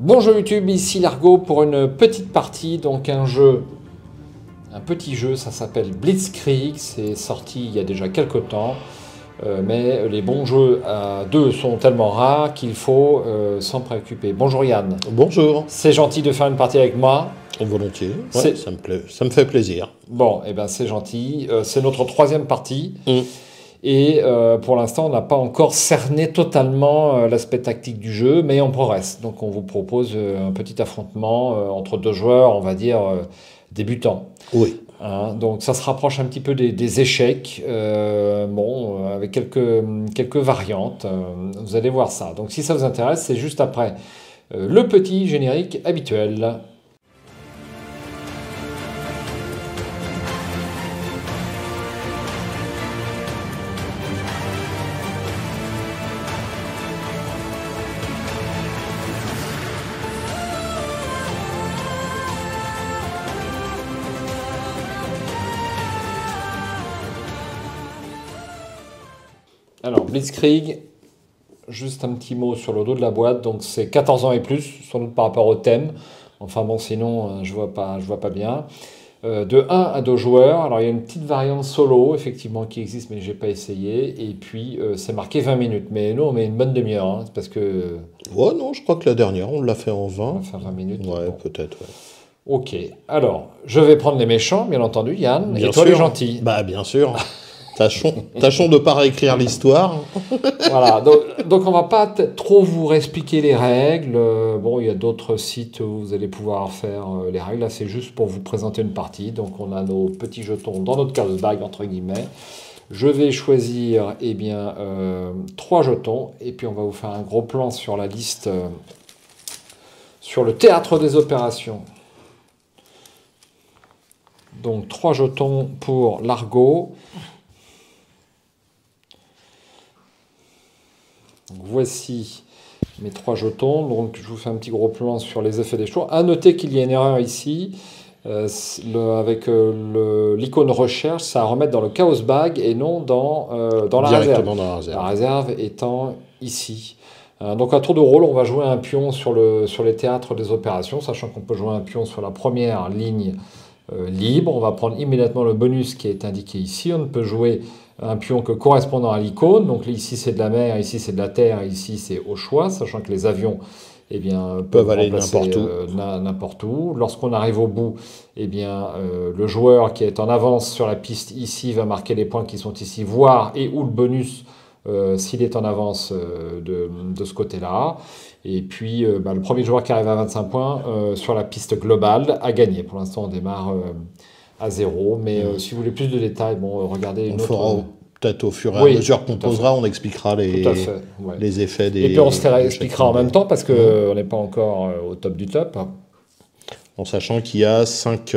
Bonjour YouTube, ici Largo pour une petite partie, donc un petit jeu, ça s'appelle Blitzkrieg, c'est sorti il y a déjà quelques temps, mais les bons jeux à deux sont tellement rares qu'il faut s'en préoccuper. Bonjour Yann. Bonjour. C'est gentil de faire une partie avec moi. Volontiers, ouais, ça me fait plaisir. Bon, et ben c'est gentil, c'est notre troisième partie. Mm. Et pour l'instant, on n'a pas encore cerné totalement l'aspect tactique du jeu, mais on progresse. Donc on vous propose un petit affrontement entre deux joueurs, on va dire, débutants. Oui. Hein, donc ça se rapproche un petit peu des échecs, avec quelques variantes. Vous allez voir ça. Donc si ça vous intéresse, c'est juste après le petit générique habituel. Alors, Blitzkrieg, juste un petit mot sur le dos de la boîte. Donc, c'est 14 ans et plus, sans doute par rapport au thème. Enfin bon, sinon, je vois pas bien. De 1 à 2 joueurs. Alors, il y a une petite variante solo, effectivement, qui existe, mais je n'ai pas essayé. Et puis, c'est marqué 20 minutes. Mais nous, on met une bonne demi-heure. Hein, parce que... Ouais, non, je crois que la dernière, on l'a fait en 20. On va faire 20 minutes. Ouais, bon. peut-être, ouais. Ok. Alors, je vais prendre les méchants, bien entendu, Yann. Bien et toi, sûr. les gentils. Bah, bien sûr. Tâchons de ne pas réécrire l'histoire. Voilà, donc on va pas trop vous réexpliquer les règles. Bon, il y a d'autres sites où vous allez pouvoir faire les règles. Là, c'est juste pour vous présenter une partie. Donc, on a nos petits jetons dans notre chaos bag, entre guillemets. Je vais choisir, 3 jetons. Et puis, on va vous faire un gros plan sur la liste, sur le théâtre des opérations. Donc, 3 jetons pour Largo. Donc, voici mes 3 jetons. Donc, je vous fais un petit gros plan sur les effets des jetons. À noter qu'il y a une erreur ici. Avec l'icône recherche, ça à remettre dans le chaos bag et non dans la réserve. Dans la réserve. La réserve étant ici. Donc, à tour de rôle, on va jouer un pion sur les théâtres des opérations, sachant qu'on peut jouer un pion sur la première ligne libre. On va prendre immédiatement le bonus qui est indiqué ici. On ne peut jouer un pion que correspondant à l'icône. Donc ici c'est de la mer, ici c'est de la terre, ici c'est au choix, sachant que les avions peuvent aller n'importe où. Lorsqu'on arrive au bout, le joueur qui est en avance sur la piste ici va marquer les points qui sont ici, voire et ou le bonus s'il est en avance de ce côté-là. Et puis le premier joueur qui arrive à 25 points sur la piste globale a gagné. Pour l'instant on démarre à 0, mais si vous voulez plus de détails, regardez une autre... Peut-être au fur et à mesure qu'on posera, on expliquera les effets des... Et puis on se les expliquera en même temps, parce qu'on n'est pas encore au top du top. En sachant qu'il y a 5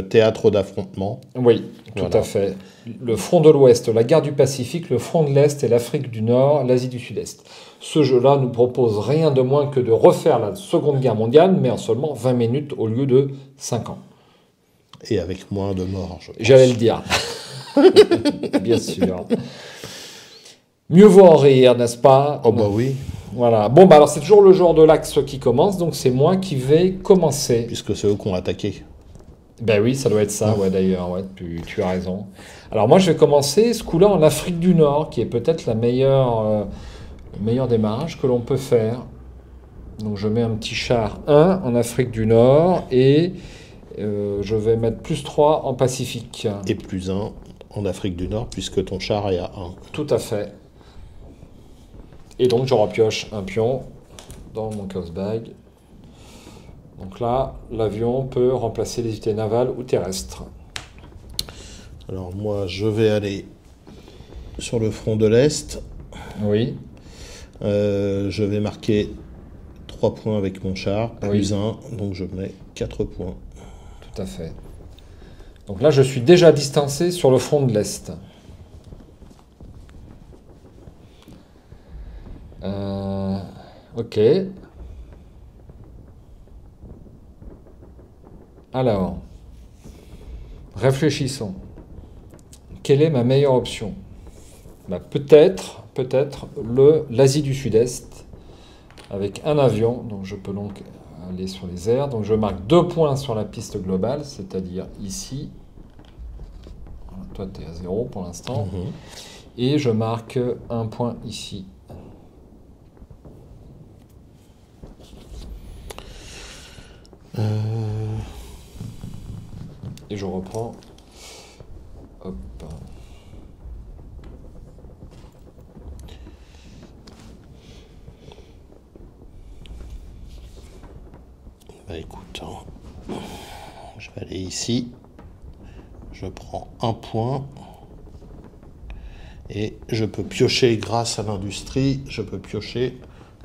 théâtres d'affrontement. Oui, tout à fait. Le front de l'Ouest, la guerre du Pacifique, le front de l'Est et l'Afrique du Nord, l'Asie du Sud-Est. Ce jeu-là nous propose rien de moins que de refaire la Seconde Guerre mondiale, mais en seulement 20 minutes au lieu de 5 ans. Et avec moins de morts, je pense. J'allais le dire. Bien sûr. Mieux vaut en rire, n'est-ce pas? Oh bah oui. Voilà. Bon, alors c'est toujours le genre de l'axe qui commence, donc c'est moi qui vais commencer. Puisque c'est eux qui ont attaqué. Ben oui, ça doit être ça, d'ailleurs, tu as raison. Alors moi je vais commencer ce coup-là en Afrique du Nord, qui est peut-être le meilleur démarrage que l'on peut faire. Donc je mets un petit char 1 en Afrique du Nord et je vais mettre plus 3 en Pacifique. Et plus 1 en Afrique du Nord, puisque ton char est à 1. Tout à fait. Et donc je repioche un pion dans mon chaos bag. Donc là, l'avion peut remplacer les unités navales ou terrestres. Alors moi, je vais aller sur le front de l'Est. Oui. Je vais marquer 3 points avec mon char, plus 1, donc je mets 4 points. Tout à fait. Donc là, je suis déjà distancé sur le front de l'Est. Ok. Alors, réfléchissons. Quelle est ma meilleure option? Peut-être l'Asie du Sud-Est, avec un avion, donc je peux donc aller sur les airs. Donc je marque 2 points sur la piste globale, c'est-à-dire ici. Voilà, toi, tu es à 0 pour l'instant. Et je marque un point ici. Et je reprends. Hop. Bah écoute, hein, je vais aller ici. Je prends un point. Et je peux piocher, grâce à l'industrie, je peux piocher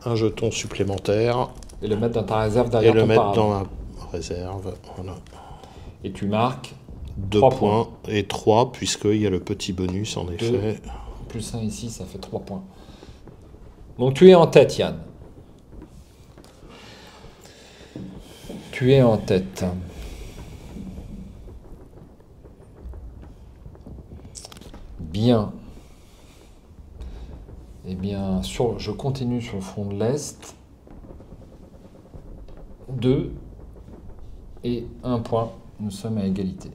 un jeton supplémentaire. Et le mettre dans ta réserve derrière ton paravent. dans la réserve. Voilà. Et tu marques 2 points et 3, puisqu'il y a le petit bonus en effet. Plus 1 ici, ça fait 3 points. Donc tu es en tête, Yann. Tu es en tête. Bien. Eh bien, je continue sur le front de l'Est. 2 et 1 point. Nous sommes à égalité.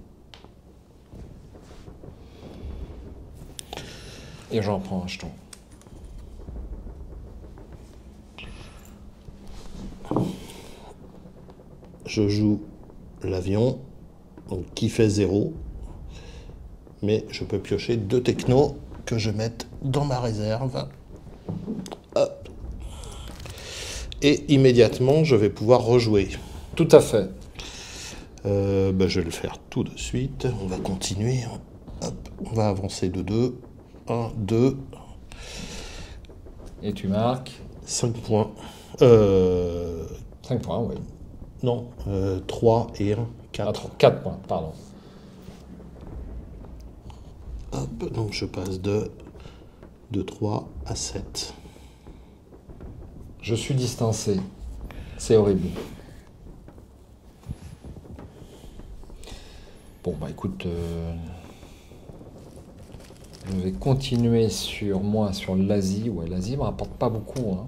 Et j'en prends un jeton. Je joue l'avion, donc qui fait 0. Mais je peux piocher 2 technos que je mette dans ma réserve. Hop. Et immédiatement, je vais pouvoir rejouer. Tout à fait. Je vais le faire tout de suite. On va continuer. Hop. On va avancer de 2. 1, 2. Et tu marques 5 points. 5 points, oui. Non, 3 et 1, 4. 4 points, pardon. Hop, donc je passe de 3 à 7. Je suis distancé. C'est horrible. Bon, bah écoute, je vais continuer sur l'Asie. Ouais, l'Asie ne me rapporte pas beaucoup. Hein.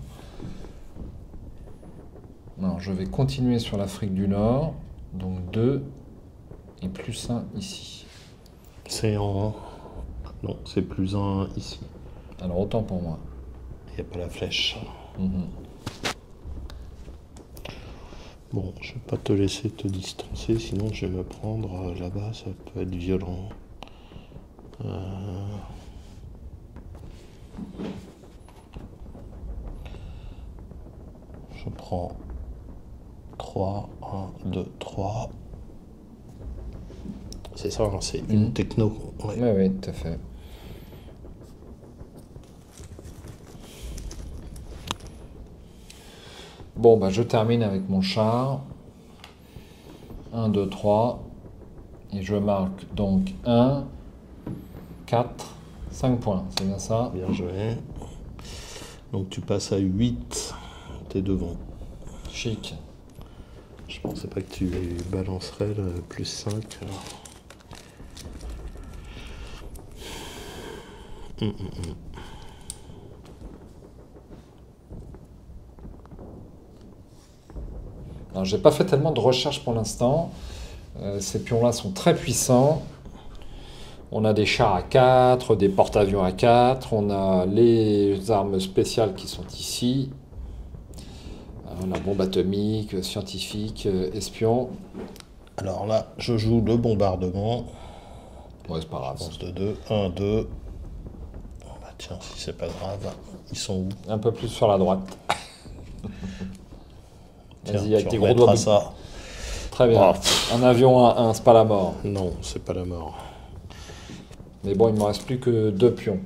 Non, je vais continuer sur l'Afrique du Nord. Donc 2 et plus 1 ici. C'est en... Non, c'est plus 1 ici. Alors autant pour moi. Il n'y a pas la flèche. Bon, je vais pas te laisser te distancer, sinon je vais me prendre là-bas, ça peut être violent. Je prends 3, 1, 2, 3. C'est ça, hein, c'est une techno. Ouais. Oui, tout à fait. Bon, bah je termine avec mon char. 1, 2, 3. Et je marque donc 1, 4, 5 points. C'est bien ça? Bien joué. Donc tu passes à 8. T'es devant. Chic. Je pensais pas que tu balancerais le plus 5. Alors, j'ai pas fait tellement de recherches pour l'instant. Ces pions-là sont très puissants. On a des chars à 4, des porte-avions à 4, on a les armes spéciales qui sont ici. La bombe atomique, scientifique, espion. Alors là, je joue le bombardement. Ouais, c'est pas grave. Avance de 2, 1, 2. Bah tiens, si c'est pas grave, ils sont où? Un peu plus sur la droite. Vas-y, avec tes gros doigts. Ça. Très bien. Un avion à 1, c'est pas la mort. Non, c'est pas la mort. Mais bon, il ne me reste plus que 2 pions.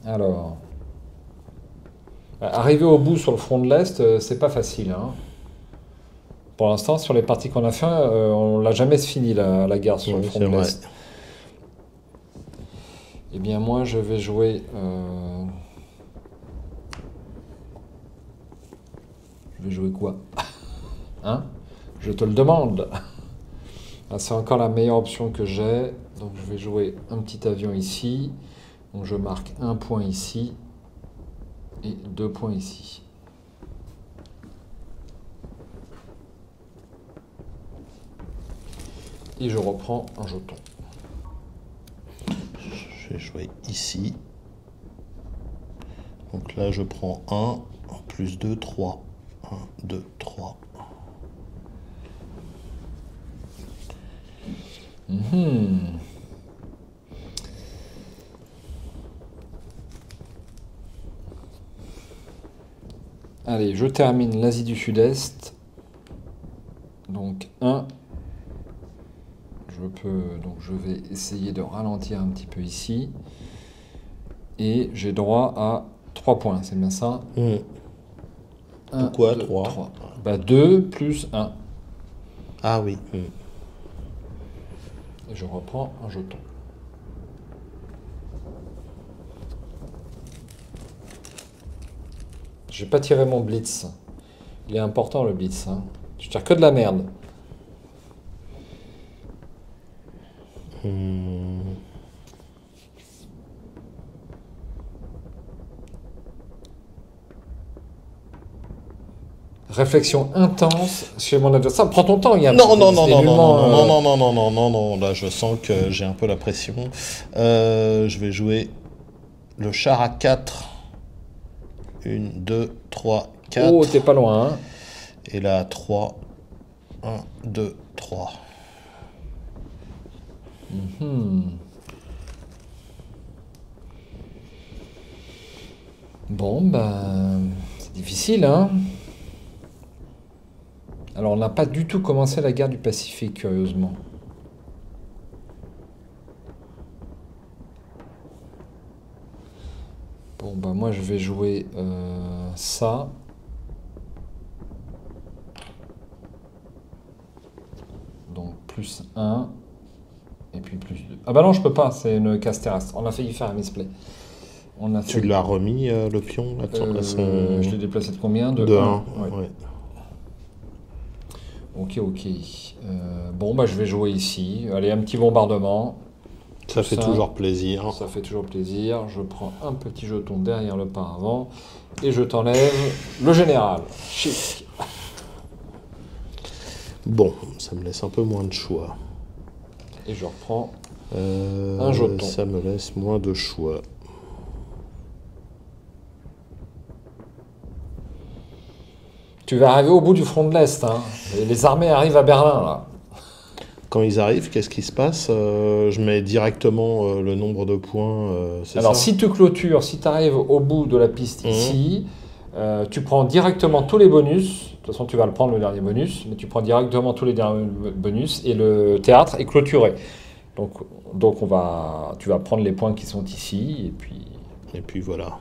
Alors. Arriver au bout sur le front de l'Est, c'est pas facile. Hein. Pour l'instant, sur les parties qu'on a fait, on l'a jamais fini la guerre sur le front de l'Est. Eh bien, moi, je vais jouer. Je vais jouer quoi? Hein? Je te le demande. C'est encore la meilleure option que j'ai. Donc, je vais jouer un petit avion ici. Donc, je marque un point ici. et 2 points ici. Et je reprends un jeton. Je vais jouer ici. Donc là, je prends 1, plus 2, 3. 1, 2, 3. Allez, je termine l'Asie du Sud-Est. Donc 1. Je vais essayer de ralentir un petit peu ici. Et j'ai droit à 3 points, c'est bien ça? Pourquoi 3? Bah 2 plus 1. Ah oui. Et je reprends un jeton. J'ai pas tiré mon blitz. Il est important le blitz. Hein. Je tire que de la merde. Réflexion intense chez mon adversaire. Prends ton temps, il y a un Non, petit non, peu non, non, non, d'élument, non, non, non, non, non, non, non, là je sens que j'ai un peu la pression. Je vais jouer le char à 4. 1, 2, 3, 4. Oh, t'es pas loin. Hein. Et là, 3. 1, 2, 3. Bon, ben, c'est difficile, hein. Alors, on n'a pas du tout commencé la guerre du Pacifique, curieusement. Bon, ben, moi, je vais jouer ça. Donc, plus 1. Et puis plus 2. Ah bah non, je peux pas, c'est une case terrestre. On a failli faire un misplay. Tu l'as remis, le pion là, Je l'ai déplacé de combien? De 1. Ouais. Ok. Bon, bah je vais jouer ici. Allez, un petit bombardement. Ça fait toujours plaisir. Ça fait toujours plaisir. Je prends un petit jeton derrière le paravent. Et je t'enlève le général. Chic. Bon, ça me laisse un peu moins de choix. Et je reprends un jeton. Ça me laisse moins de choix. Tu vas arriver au bout du front de l'Est. Hein. Les armées arrivent à Berlin, là. Quand ils arrivent, qu'est-ce qui se passe? Je mets directement le nombre de points. Alors, si tu clôtures, si tu arrives au bout de la piste ici, tu prends directement tous les bonus. De toute façon, tu vas le prendre, le dernier bonus, mais tu prends directement tous les derniers bonus et le théâtre est clôturé. Donc tu vas prendre les points qui sont ici et puis voilà.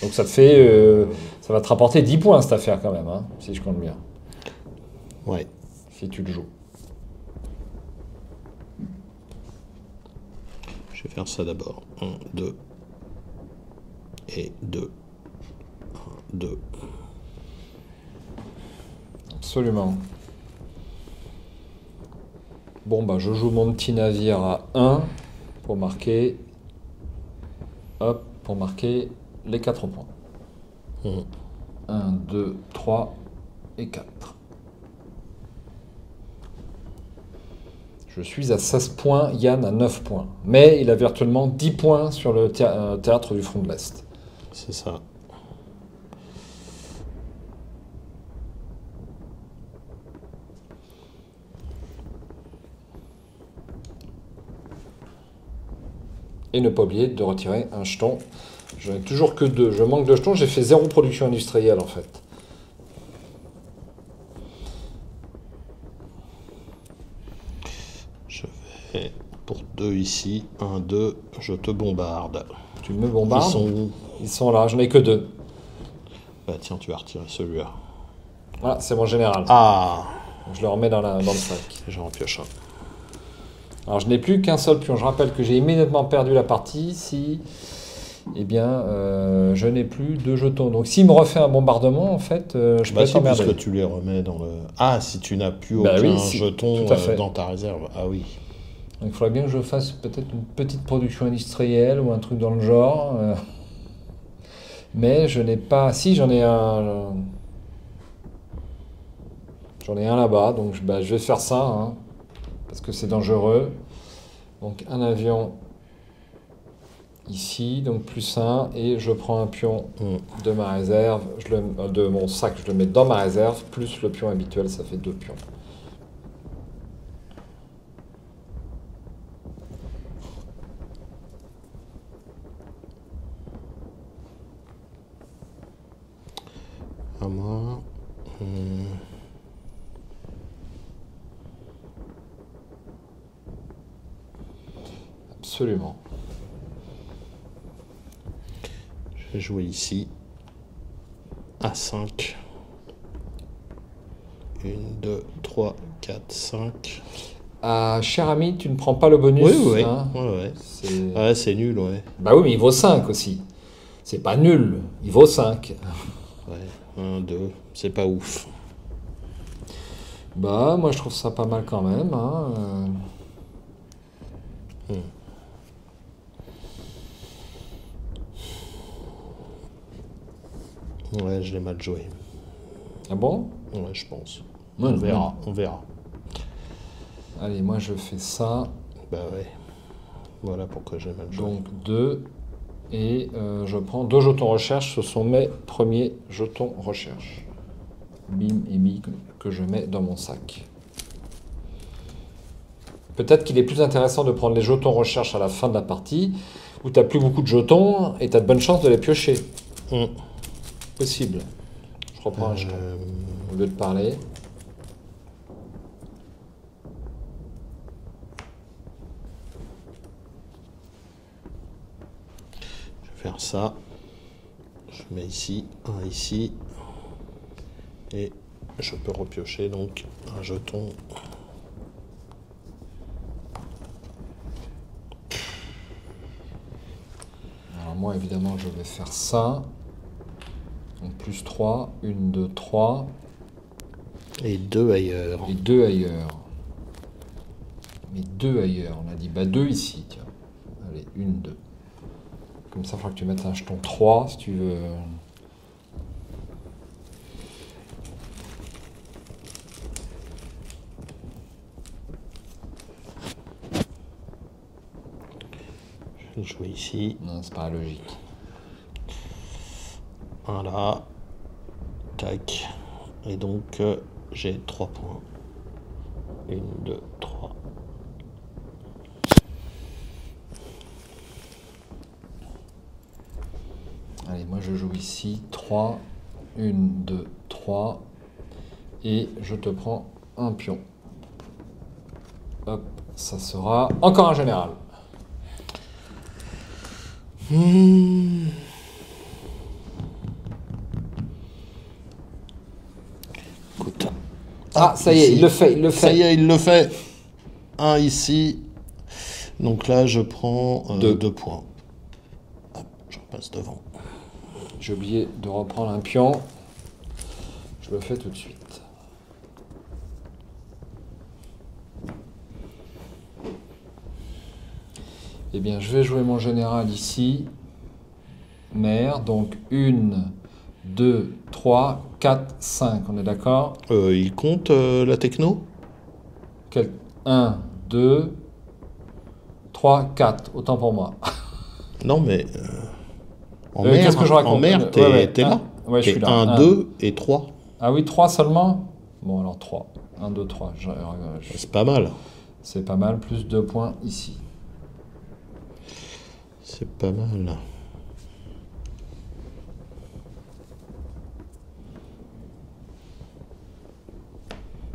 Donc ça te fait, ça va te rapporter 10 points cette affaire quand même, hein, si je compte bien. Ouais. Si tu le joues. Je vais faire ça d'abord. 1, 2 et 2. 1, 2. Absolument. Bon, bah, je joue mon petit navire à 1 pour marquer. Hop, pour marquer les 4 points. 1, 2, 3 et 4. Je suis à 16 points, Yann à 9 points. Mais il a virtuellement 10 points sur le théâtre du front de l'Est. C'est ça. Et ne pas oublier de retirer un jeton. Je n'ai toujours que 2. Je manque de jetons. J'ai fait 0 production industrielle en fait. Je vais pour 2 ici. 1, 2. Je te bombarde. Tu me bombardes? Ils sont où? Ils sont là. Je n'ai que 2. Bah tiens, tu vas retirer celui-là. Voilà, c'est mon général. Ah! Je le remets dans le sac. J'en pioche un. Alors je n'ai plus qu'un seul pion. Je rappelle que j'ai immédiatement perdu la partie si, eh bien, je n'ai plus de jetons. Donc s'il me refait un bombardement, en fait, je peux t'emmerder. Parce que tu les remets dans le... Ah, si tu n'as plus aucun jeton dans ta réserve. Ah oui. Donc il faudrait bien que je fasse peut-être une petite production industrielle ou un truc dans le genre. Mais je n'ai pas... Si, j'en ai un... J'en ai un là-bas, donc je vais faire ça, hein, parce que c'est dangereux. Donc un avion ici, donc plus un, et je prends un pion de ma réserve, de mon sac, je le mets dans ma réserve, plus le pion habituel, ça fait 2 pions. À moi. Absolument. Je vais jouer ici. A5. 1, 2, 3, 4, 5. Ah, cher ami, tu ne prends pas le bonus. Oui. Hein, Ouais. Ouais, c'est nul, ouais. bah oui, mais il vaut 5 aussi. C'est pas nul, il vaut 5. Ouais, 1, 2, c'est pas ouf. Bah, moi je trouve ça pas mal quand même. Hein. Ouais, je l'ai mal joué. Ah bon? Ouais, je pense. Ouais, On verra. Allez, moi je fais ça. Bah ouais. Voilà pourquoi j'ai mal joué. Donc 2. Et je prends 2 jetons recherche. Ce sont mes premiers jetons recherche. Bim et bim que je mets dans mon sac. Peut-être qu'il est plus intéressant de prendre les jetons recherche à la fin de la partie, où tu n'as plus beaucoup de jetons et tu as de bonnes chances de les piocher. Possible. Je reprends un jeton au lieu de parler. Je vais faire ça. Je mets ici, un ici. Et je peux repiocher donc un jeton. Alors moi évidemment je vais faire ça. Donc plus 3, 1, 2, 3. Et 2 ailleurs. Et 2 ailleurs. Mais 2 ailleurs. On a dit, bah 2 ici, tiens. Allez, 1, 2. Comme ça, il faudra que tu mettes un jeton 3 si tu veux. Je vais jouer ici. Non, c'est pas logique. Voilà. Tac. Et donc, j'ai 3 points. 1, 2, 3. Allez, moi je joue ici 3. 1, 2, 3. Et je te prends un pion. Hop, ça sera encore un général. Écoute. Ah, ça y est, il le fait, Ça y est, il le fait. Un ici. Donc là, je prends 2 points. Hop, je repasse devant. J'ai oublié de reprendre un pion. Je le fais tout de suite. Eh bien, je vais jouer mon général ici. Mère, donc 1, 2, 3, 4, 5. On est d'accord? Il compte la techno? 1, 2, 3, 4. Autant pour moi. Non, mais... Qu'est-ce que je raconte? En mer, t'es là? Ouais, je suis là. 1, 2 et 3. Ah oui, 3 seulement? Bon, alors 3. 1, 2, 3. C'est pas mal. C'est pas mal, plus 2 points ici. C'est pas mal.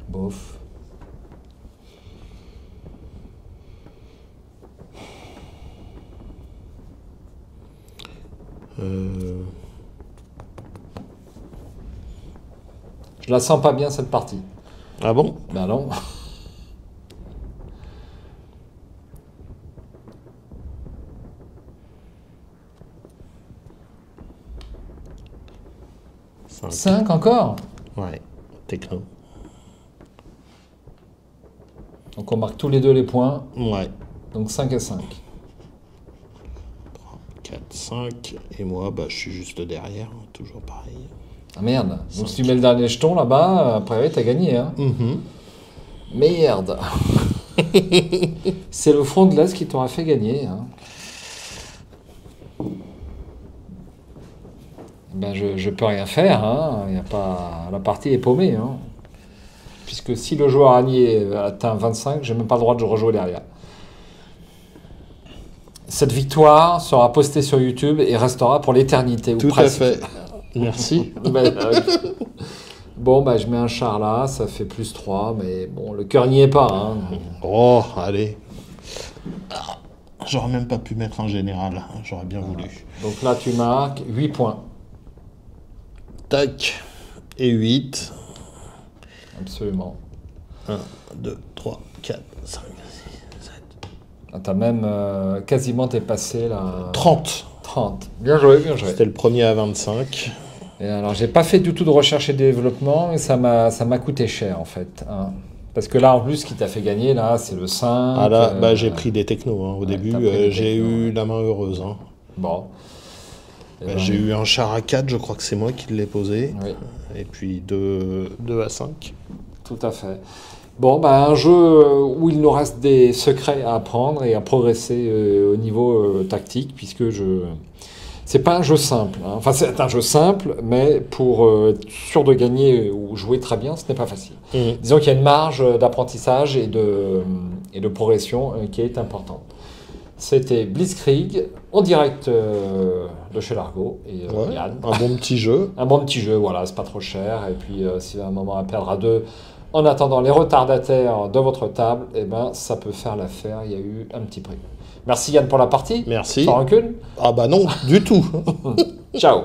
Bof. Je la sens pas bien cette partie. Ah bon? Ben non. Cinq. 5 encore? Ouais, techno. Donc on marque tous les deux les points. Ouais. Donc 5 et 5. 3, 4, 5. 5. Et moi, bah, je suis juste derrière, toujours pareil. Ah merde. Donc si tu mets le dernier jeton là-bas, après t'as gagné. Hein. Merde. C'est le front de l'Est qui t'aura fait gagner. Hein. Ben je peux rien faire. Hein. Y a pas... La partie est paumée. Hein. Puisque si le joueur allié atteint 25, j'ai même pas le droit de rejouer derrière. Cette victoire sera postée sur YouTube et restera pour l'éternité. Tout à fait. Merci. Bon, bah, je mets un char là, ça fait plus 3, mais bon, le cœur n'y est pas. Hein. Oh, allez. J'aurais même pas pu mettre un général, j'aurais bien voulu. Donc là, tu marques 8 points. Tac. Et 8. Absolument. 1, 2, 3, 4, 5, 6, 7. Ah, t'as même quasiment dépassé la... 30. 30. Bien joué, bien joué. C'était le premier à 25. Et alors, j'ai pas fait du tout de recherche et développement, et ça m'a coûté cher, en fait. Hein. Parce que là, en plus, ce qui t'a fait gagner, là, c'est le 5. Ah là, bah, j'ai pris des technos. Hein. Au début, j'ai eu la main heureuse. Hein. Bon. Bah, j'ai eu un char à 4, je crois que c'est moi qui l'ai posé. Oui. Et puis 2 à 5. Tout à fait. Bon, bah, un jeu où il nous reste des secrets à apprendre et à progresser au niveau tactique, puisque c'est pas un jeu simple. Hein. Enfin, c'est un jeu simple, mais pour être sûr de gagner ou jouer très bien, ce n'est pas facile. Disons qu'il y a une marge d'apprentissage et de progression qui est importante. C'était Blitzkrieg, en direct de chez Largo et Yann. Un bon petit jeu. Un bon petit jeu, voilà, c'est pas trop cher. Et puis, s'il y a un moment à perdre à 2, en attendant les retardataires de votre table, eh ben, ça peut faire l'affaire. Il y a eu un petit prix. Merci Yann pour la partie. Merci. Sans rancune. Ah bah non, du tout. Ciao.